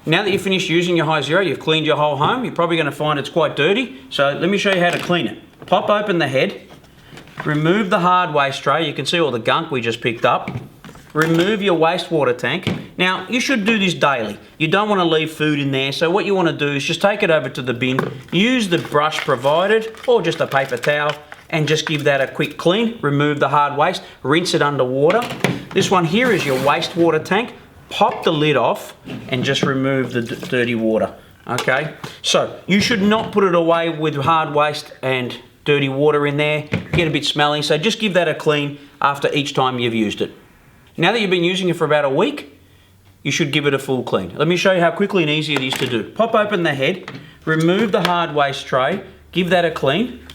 Now that you've finished using your Hizero, you've cleaned your whole home, you're probably going to find it's quite dirty. So let me show you how to clean it. Pop open the head, remove the hard waste tray. You can see all the gunk we just picked up. Remove your wastewater tank. Now, you should do this daily. You don't want to leave food in there, so what you want to do is just take it over to the bin, use the brush provided, or just a paper towel, and just give that a quick clean. Remove the hard waste, rinse it under water. This one here is your wastewater tank. Pop the lid off and just remove the dirty water, okay? So, you should not put it away with hard waste and dirty water in there. Get a bit smelly, so just give that a clean after each time you've used it. Now that you've been using it for about a week, you should give it a full clean. Let me show you how quickly and easy it is to do. Pop open the head, remove the hard waste tray, give that a clean,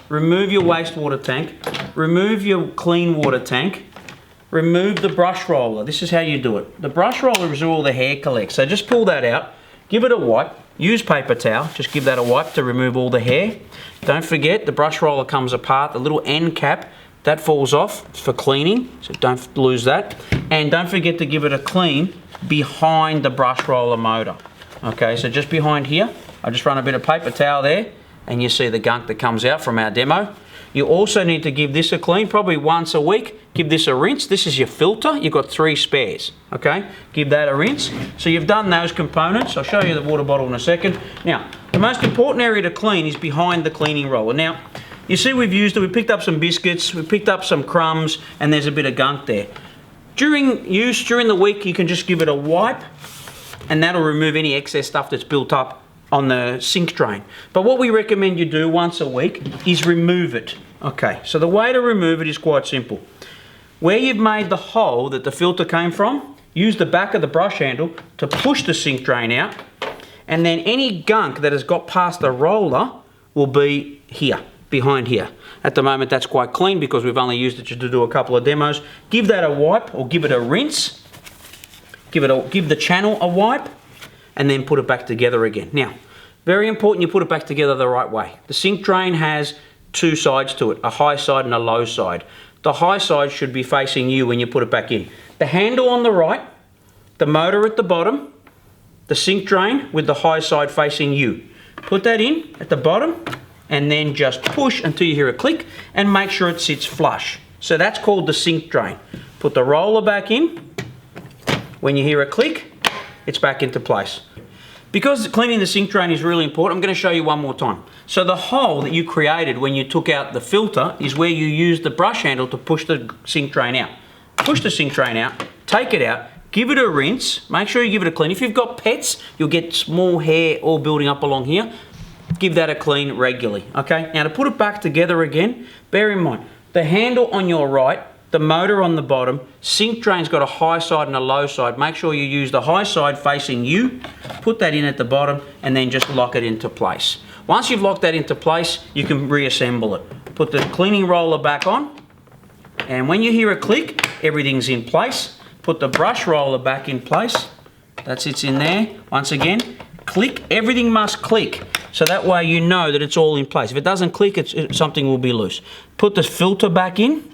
remove your wastewater tank, remove your clean water tank, remove the brush roller. This is how you do it. The brush roller is where all the hair collects. So just pull that out, give it a wipe, use paper towel, just give that a wipe to remove all the hair. Don't forget the brush roller comes apart, the little end cap, that falls off for cleaning, so don't lose that. And don't forget to give it a clean behind the brush roller motor. Okay, so just behind here, I just run a bit of paper towel there, and you see the gunk that comes out from our demo. You also need to give this a clean, probably once a week. Give this a rinse. This is your filter. You've got 3 spares, okay? Give that a rinse. So you've done those components. I'll show you the water bottle in a second. Now, the most important area to clean is behind the cleaning roller. Now, you see we've used it. We picked up some biscuits, we picked up some crumbs, and there's a bit of gunk there. During use, during the week, you can just give it a wipe, and that'll remove any excess stuff that's built up on the sink drain. But what we recommend you do once a week is remove it. Okay, so the way to remove it is quite simple. Where you've made the hole that the filter came from, use the back of the brush handle to push the sink drain out, and then any gunk that has got past the roller will be here, behind here. At the moment that's quite clean because we've only used it to do a couple of demos. Give that a wipe or give it a rinse. Give the channel a wipe, and then put it back together again. Now, very important you put it back together the right way. The sink drain has 2 sides to it, a high side and a low side. The high side should be facing you when you put it back in. The handle on the right, the motor at the bottom, the sink drain with the high side facing you. Put that in at the bottom and then just push until you hear a click and make sure it sits flush. So that's called the sink drain. Put the roller back in. When you hear a click, it's back into place. Because cleaning the sink drain is really important, I'm going to show you one more time. So the hole that you created when you took out the filter is where you use the brush handle to push the sink drain out. Push the sink drain out, take it out, give it a rinse, make sure you give it a clean. If you've got pets, you'll get small hair all building up along here. Give that a clean regularly, okay? Now to put it back together again, bear in mind, the handle on your right, the motor on the bottom, sink drain's got a high side and a low side. Make sure you use the high side facing you, put that in at the bottom, and then just lock it into place. Once you've locked that into place, you can reassemble it. Put the cleaning roller back on, and when you hear a click, everything's in place. Put the brush roller back in place. That sits in there. Once again, click, everything must click. So that way you know that it's all in place. If it doesn't click, something will be loose. Put the filter back in.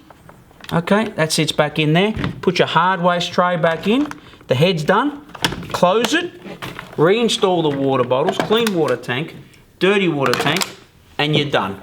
Okay, that sits back in there. Put your hard waste tray back in. The head's done. Close it. Reinstall the water bottles, clean water tank, dirty water tank, and you're done.